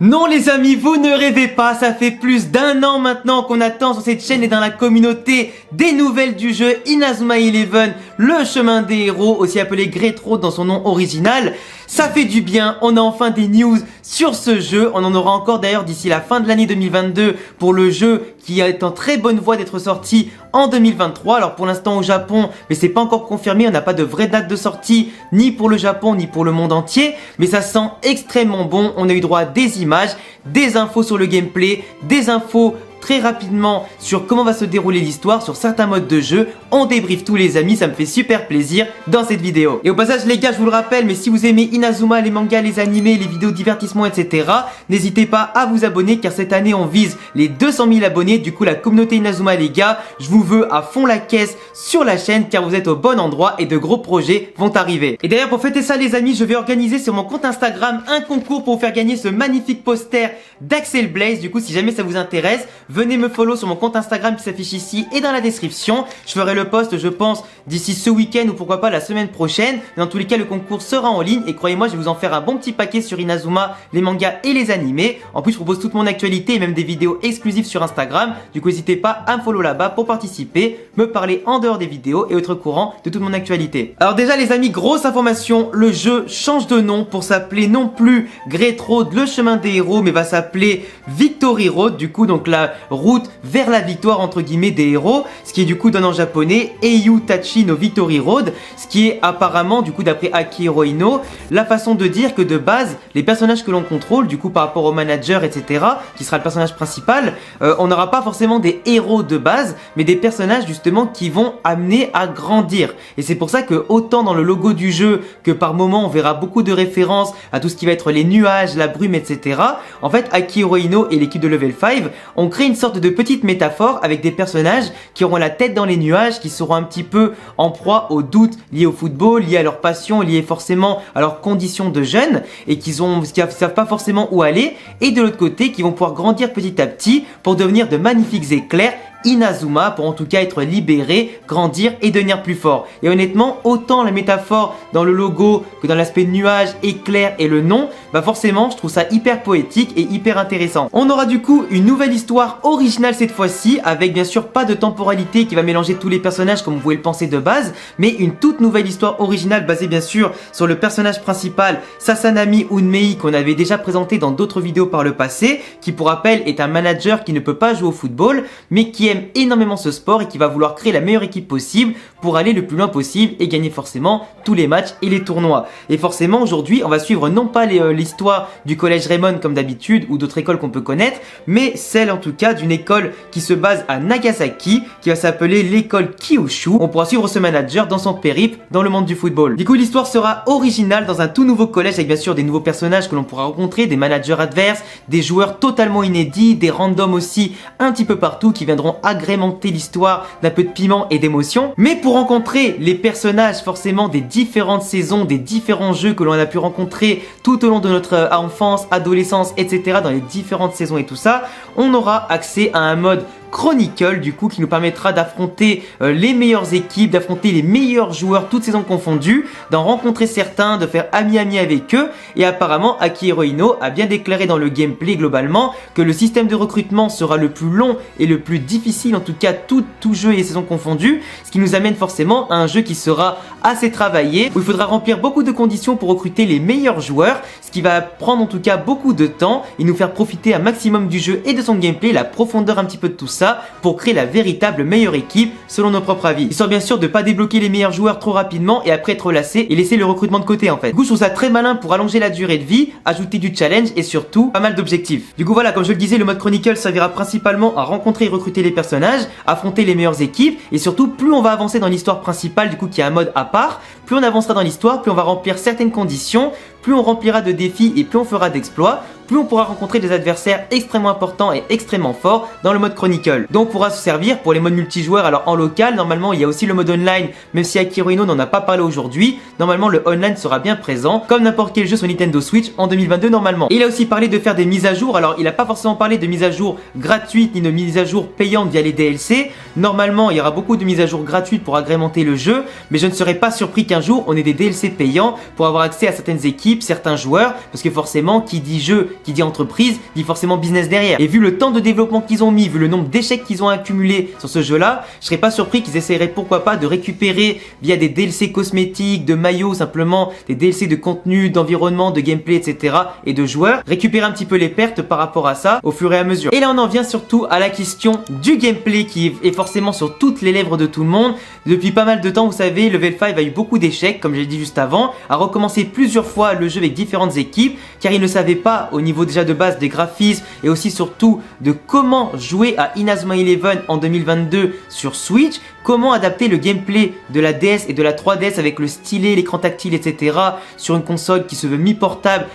Non les amis, vous ne rêvez pas, ça fait plus d'1 an maintenant qu'on attend sur cette chaîne et dans la communauté des nouvelles du jeu Inazuma Eleven, le chemin des héros, aussi appelé Great Road dans son nom original. Ça fait du bien, on a enfin des news sur ce jeu, on en aura encore d'ailleurs d'ici la fin de l'année 2022 pour le jeu qui est en très bonne voie d'être sorti en 2023. Alors pour l'instant au Japon, mais c'est pas encore confirmé, on n'a pas de vraie date de sortie ni pour le Japon ni pour le monde entier, mais ça sent extrêmement bon. On a eu droit à des images, des infos sur le gameplay, des infos très rapidement sur comment va se dérouler l'histoire, sur certains modes de jeu. On débriefe tous les amis, ça me fait super plaisir dans cette vidéo. Et au passage les gars, je vous le rappelle, mais si vous aimez Inazuma, les mangas, les animés, les vidéos divertissement, etc., n'hésitez pas à vous abonner car cette année on vise les 200 000 abonnés. Du coup la communauté Inazuma les gars, je vous veux à fond la caisse sur la chaîne car vous êtes au bon endroit et de gros projets vont arriver. Et d'ailleurs pour fêter ça les amis, je vais organiser sur mon compte Instagram un concours pour vous faire gagner ce magnifique poster d'Axel Blaze. Du coup si jamais ça vous intéresse, venez me follow sur mon compte Instagram qui s'affiche ici et dans la description. Je ferai le post je pense d'ici ce week-end ou pourquoi pas la semaine prochaine. Dans tous les cas le concours sera en ligne et croyez-moi je vais vous en faire un bon petit paquet sur Inazuma, les mangas et les animés. En plus je propose toute mon actualité et même des vidéos exclusives sur Instagram. Du coup n'hésitez pas à me follow là-bas pour participer, me parler en dehors des vidéos et être au courant de toute mon actualité. Alors déjà les amis, grosse information, le jeu change de nom pour s'appeler non plus Great Road, le chemin des héros, mais va s'appeler Victory Road. Du coup donc la route vers la victoire entre guillemets des héros, ce qui est du coup donné en japonais Eiyu Tachi no Victory Road, ce qui est apparemment du coup d'après Akihiro Ino la façon de dire que de base les personnages que l'on contrôle du coup par rapport au manager etc qui sera le personnage principal, on n'aura pas forcément des héros de base mais des personnages justement qui vont amener à grandir. Et c'est pour ça que autant dans le logo du jeu que par moment on verra beaucoup de références à tout ce qui va être les nuages, la brume etc. En fait Akihiro Ino et l'équipe de Level 5 ont créé une sorte de petite métaphore avec des personnages qui auront la tête dans les nuages, qui seront un petit peu en proie aux doutes liés au football, liés à leur passion, liés forcément à leurs conditions de jeunes et qui savent pas forcément où aller, et de l'autre côté qui vont pouvoir grandir petit à petit pour devenir de magnifiques éclairs Inazuma, pour en tout cas être libéré, grandir et devenir plus fort. Et honnêtement, autant la métaphore dans le logo que dans l'aspect nuage, éclair et le nom, bah forcément je trouve ça hyper poétique et hyper intéressant. On aura du coup une nouvelle histoire originale cette fois-ci, avec bien sûr pas de temporalité qui va mélanger tous les personnages comme vous pouvez le penser de base, mais une toute nouvelle histoire originale basée bien sûr sur le personnage principal Sasanami Unmei qu'on avait déjà présenté dans d'autres vidéos par le passé, qui pour rappel est un manager qui ne peut pas jouer au football mais qui aime énormément ce sport et qui va vouloir créer la meilleure équipe possible pour aller le plus loin possible et gagner forcément tous les matchs et les tournois. Et forcément aujourd'hui on va suivre non pas l'histoire du collège Raymond comme d'habitude ou d'autres écoles qu'on peut connaître, mais celle en tout cas d'une école qui se base à Nagasaki, qui va s'appeler l'école Kyushu. On pourra suivre ce manager dans son périple dans le monde du football. Du coup l'histoire sera originale dans un tout nouveau collège avec bien sûr des nouveaux personnages que l'on pourra rencontrer, des managers adverses, des joueurs totalement inédits, des randoms aussi un petit peu partout qui viendront agrémenter l'histoire d'un peu de piment et d'émotion. Mais pour rencontrer les personnages forcément des différentes saisons, des différents jeux que l'on a pu rencontrer tout au long de notre enfance, adolescence, etc. dans les différentes saisons et tout ça, on aura accès à un mode Chronicle du coup qui nous permettra d'affronter les meilleures équipes, d'affronter les meilleurs joueurs toutes saisons confondues, d'en rencontrer certains, de faire ami avec eux. Et apparemment Akihiro Ino a bien déclaré dans le gameplay globalement que le système de recrutement sera le plus long et le plus difficile, en tout cas tout jeu et saison confondues, ce qui nous amène forcément à un jeu qui sera assez travaillé, où il faudra remplir beaucoup de conditions pour recruter les meilleurs joueurs, ce qui va prendre en tout cas beaucoup de temps et nous faire profiter un maximum du jeu et de son gameplay, la profondeur un petit peu de tout ça, pour créer la véritable meilleure équipe selon nos propres avis. Histoire bien sûr de pas débloquer les meilleurs joueurs trop rapidement et après être lassé et laisser le recrutement de côté en fait. Du coup je trouve ça très malin pour allonger la durée de vie, ajouter du challenge et surtout pas mal d'objectifs. Du coup voilà, comme je le disais, le mode Chronicle servira principalement à rencontrer et recruter les personnages, affronter les meilleures équipes et surtout plus on va avancer dans l'histoire principale du coup qui est un mode à part, plus on avancera dans l'histoire, plus on va remplir certaines conditions, plus on remplira de défis et plus on fera d'exploits, plus on pourra rencontrer des adversaires extrêmement importants et extrêmement forts dans le mode Chronicle. Donc on pourra se servir pour les modes multijoueurs. Alors en local, normalement il y a aussi le mode online, même si Akihiro Ino n'en a pas parlé aujourd'hui, normalement le online sera bien présent, comme n'importe quel jeu sur Nintendo Switch en 2022 normalement. Et il a aussi parlé de faire des mises à jour, alors il n'a pas forcément parlé de mises à jour gratuites ni de mises à jour payantes via les DLC. Normalement il y aura beaucoup de mises à jour gratuites pour agrémenter le jeu, mais je ne serais pas surpris qu'un jour on ait des DLC payants pour avoir accès à certaines équipes, certains joueurs, parce que forcément qui dit jeu qui dit entreprise, dit forcément business derrière. Et vu le temps de développement qu'ils ont mis, vu le nombre d'échecs qu'ils ont accumulé sur ce jeu-là, je serais pas surpris qu'ils essaieraient pourquoi pas de récupérer via des DLC cosmétiques, de maillots, simplement des DLC de contenu, d'environnement, de gameplay, etc. et de joueurs, récupérer un petit peu les pertes par rapport à ça au fur et à mesure. Et là on en vient surtout à la question du gameplay qui est forcément sur toutes les lèvres de tout le monde. Depuis pas mal de temps, vous savez, Level 5 a eu beaucoup d'échecs, comme j'ai dit juste avant, a recommencé plusieurs fois le jeu avec différentes équipes, car ils ne savaient pas au niveau déjà de base des graphismes et aussi surtout de comment jouer à Inazuma Eleven en 2022 sur Switch, comment adapter le gameplay de la DS et de la 3DS avec le stylet, l'écran tactile, etc. sur une console qui se veut mi-portable,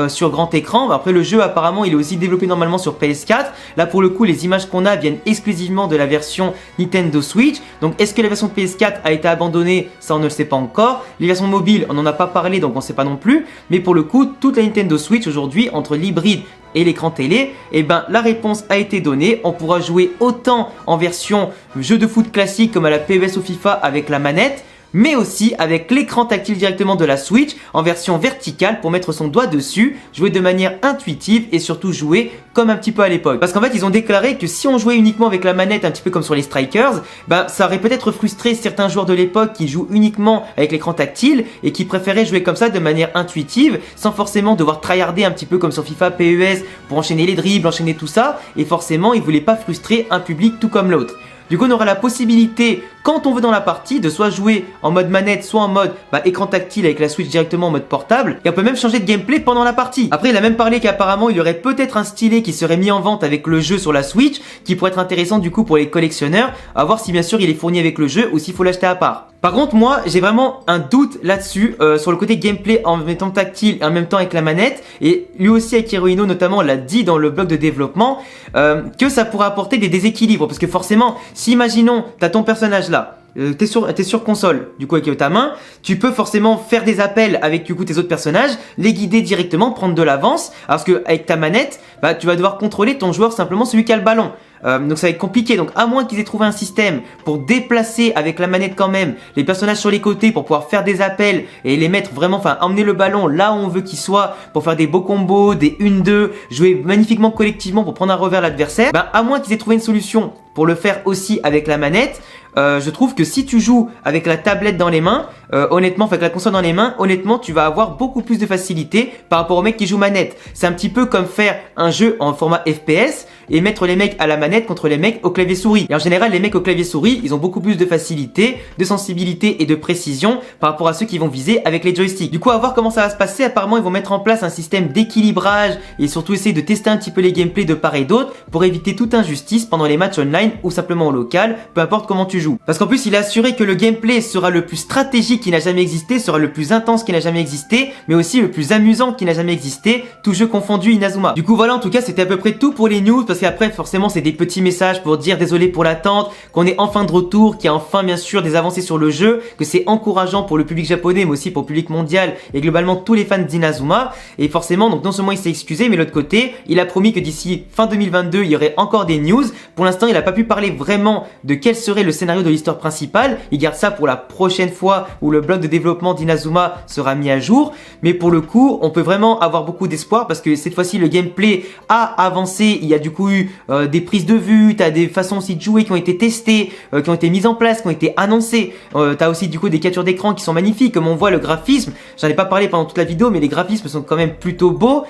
sur grand écran. Après le jeu apparemment il est aussi développé normalement sur PS4. Là pour le coup les images qu'on a viennent exclusivement de la version Nintendo Switch. Donc est-ce que la version PS4 a été abandonnée? Ça on ne le sait pas encore. Les versions mobiles on n'en a pas parlé donc on ne sait pas non plus. Mais pour le coup toute la Nintendo Switch aujourd'hui entre l'hybride et l'écran télé, et ben la réponse a été donnée. On pourra jouer autant en version jeu de foot classique comme à la PES ou FIFA avec la manette, mais aussi avec l'écran tactile directement de la Switch en version verticale pour mettre son doigt dessus, jouer de manière intuitive et surtout jouer comme un petit peu à l'époque. Parce qu'en fait ils ont déclaré que si on jouait uniquement avec la manette un petit peu comme sur les Strikers, bah ça aurait peut-être frustré certains joueurs de l'époque qui jouent uniquement avec l'écran tactile et qui préféraient jouer comme ça de manière intuitive sans forcément devoir tryharder un petit peu comme sur FIFA, PES pour enchaîner les dribbles, enchaîner tout ça, et forcément ils voulaient pas frustrer un public tout comme l'autre. Du coup on aura la possibilité quand on veut dans la partie de soit jouer en mode manette, soit en mode écran tactile avec la Switch directement en mode portable, et on peut même changer de gameplay pendant la partie. Après il a même parlé qu'apparemment il y aurait peut-être un stylet qui serait mis en vente avec le jeu sur la Switch, qui pourrait être intéressant du coup pour les collectionneurs, à voir si bien sûr il est fourni avec le jeu ou s'il faut l'acheter à part. Par contre moi j'ai vraiment un doute là-dessus, sur le côté gameplay en mettant tactile et en même temps avec la manette, et lui aussi Akihiro Ino notamment l'a dit dans le blog de développement, que ça pourrait apporter des déséquilibres, parce que forcément si imaginons t'as ton personnage là, t'es sur console, du coup avec ta main, tu peux forcément faire des appels avec du coup tes autres personnages, les guider directement, prendre de l'avance, parce que avec ta manette, tu vas devoir contrôler ton joueur simplement celui qui a le ballon. Donc ça va être compliqué, donc à moins qu'ils aient trouvé un système pour déplacer avec la manette quand même les personnages sur les côtés pour pouvoir faire des appels et les mettre vraiment, emmener le ballon là où on veut qu'il soit pour faire des beaux combos, des 1-2, jouer magnifiquement collectivement pour prendre un revers l'adversaire, à moins qu'ils aient trouvé une solution pour le faire aussi avec la manette. Je trouve que si tu joues avec la tablette dans les mains, honnêtement, avec la console dans les mains, honnêtement, tu vas avoir beaucoup plus de facilité par rapport aux mecs qui jouent manette. C'est un petit peu comme faire un jeu en format FPS et mettre les mecs à la manette contre les mecs au clavier souris. Et en général, les mecs au clavier souris, ils ont beaucoup plus de facilité, de sensibilité et de précision par rapport à ceux qui vont viser avec les joysticks. Du coup, à voir comment ça va se passer. Apparemment, ils vont mettre en place un système d'équilibrage et surtout essayer de tester un petit peu les gameplays de part et d'autre pour éviter toute injustice pendant les matchs online ou simplement au local, peu importe comment tu joues. Parce qu'en plus il a assuré que le gameplay sera le plus stratégique qui n'a jamais existé, sera le plus intense qui n'a jamais existé, mais aussi le plus amusant qui n'a jamais existé, tout jeu confondu Inazuma. Du coup voilà, en tout cas c'était à peu près tout pour les news, parce qu'après forcément c'est des petits messages pour dire désolé pour l'attente, qu'on est enfin de retour, qu'il y a enfin bien sûr des avancées sur le jeu, que c'est encourageant pour le public japonais mais aussi pour le public mondial et globalement tous les fans d'Inazuma. Et forcément donc non seulement il s'est excusé, mais de l'autre côté il a promis que d'ici fin 2022 il y aurait encore des news. Pour l'instant il n'a pas pu parler vraiment de quel serait le scénario de l'histoire principale, il garde ça pour la prochaine fois où le blog de développement d'Inazuma sera mis à jour, mais pour le coup on peut vraiment avoir beaucoup d'espoir parce que cette fois-ci le gameplay a avancé, il y a du coup eu des prises de vue, t'as des façons aussi de jouer qui ont été testées, qui ont été mises en place, qui ont été annoncées, t'as aussi du coup des captures d'écran qui sont magnifiques, comme on voit le graphisme, j'en ai pas parlé pendant toute la vidéo mais les graphismes sont quand même plutôt beaux,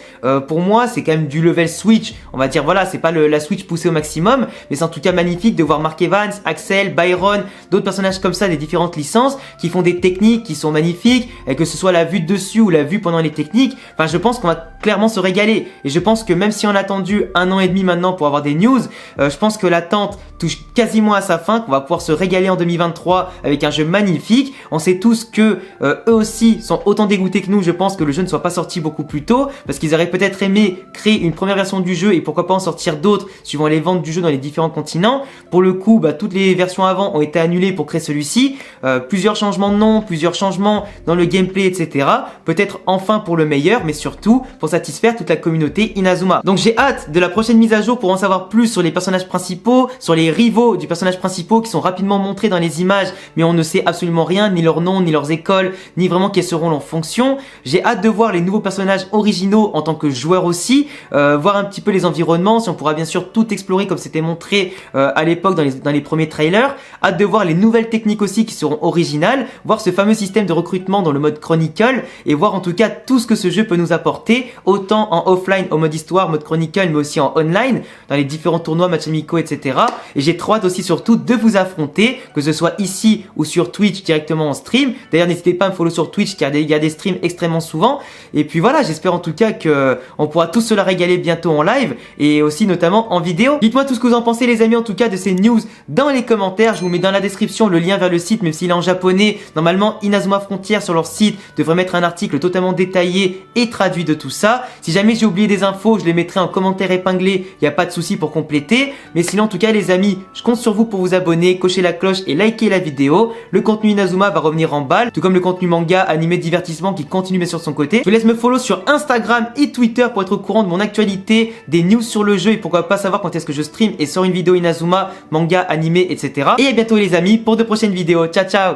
pour moi c'est quand même du level Switch, on va dire voilà, c'est pas la Switch poussée au maximum, mais c'est en tout cas magnifique de voir Mark Evans, Axel, Byron, d'autres personnages comme ça des différentes licences qui font des techniques qui sont magnifiques, et que ce soit la vue de dessus ou la vue pendant les techniques, enfin je pense qu'on va clairement se régaler, et je pense que même si on a attendu 1 an et demi maintenant pour avoir des news, je pense que l'attente touche quasiment à sa fin, qu'on va pouvoir se régaler en 2023 avec un jeu magnifique. On sait tous que eux aussi sont autant dégoûtés que nous, je pense, que le jeu ne soit pas sorti beaucoup plus tôt, parce qu'ils auraient peut-être aimé créer une première version du jeu et pourquoi pas en sortir d'autres suivant les ventes du jeu dans les différents continents. Pour le coup, toutes les versions avant ont été annulées pour créer celui-ci, plusieurs changements de nom, plusieurs changements dans le gameplay, etc. Peut-être enfin pour le meilleur, mais surtout pour satisfaire toute la communauté Inazuma. Donc j'ai hâte de la prochaine mise à jour pour en savoir plus sur les personnages principaux, sur les rivaux du personnage principal qui sont rapidement montrés dans les images, mais on ne sait absolument rien, ni leur nom, ni leurs écoles, ni vraiment quelles seront leurs fonctions. J'ai hâte de voir les nouveaux personnages originaux en tant que joueur aussi, voir un petit peu les environnements, si on pourra bien sûr tout explorer comme c'était montré à l'époque dans les premiers trailers. Hâte de voir les nouvelles techniques aussi qui seront originales, voir ce fameux système de recrutement dans le mode Chronicle et voir en tout cas tout ce que ce jeu peut nous apporter, autant en offline au mode histoire, mode Chronicle, mais aussi en online, dans les différents tournois, matchs amicaux, etc. Et j'ai trop hâte aussi surtout de vous affronter, que ce soit ici ou sur Twitch directement en stream. D'ailleurs, n'hésitez pas à me follow sur Twitch car il y a des streams extrêmement souvent. Et puis voilà, j'espère en tout cas que on pourra tous se la régaler bientôt en live et aussi notamment en vidéo. Dites-moi tout ce que vous en pensez les amis en tout cas de ces news dans les commentaires. Je vous mets dans la description le lien vers le site, même s'il est en japonais. Normalement, Inazuma Frontier sur leur site devrait mettre un article totalement détaillé et traduit de tout ça. Si jamais j'ai oublié des infos, je les mettrai en commentaire épinglé, il n'y a pas de souci pour compléter. Mais sinon en tout cas les amis, je compte sur vous pour vous abonner, cocher la cloche et liker la vidéo. Le contenu Inazuma va revenir en balle, tout comme le contenu manga, animé, divertissement qui continue mais sur son côté. Je vous laisse me follow sur Instagram et Twitter pour être au courant de mon actualité, des news sur le jeu et pourquoi pas savoir quand est-ce que je stream et sors une vidéo Inazuma, manga, animé, etc. Et à bientôt les amis pour de prochaines vidéos. Ciao ciao.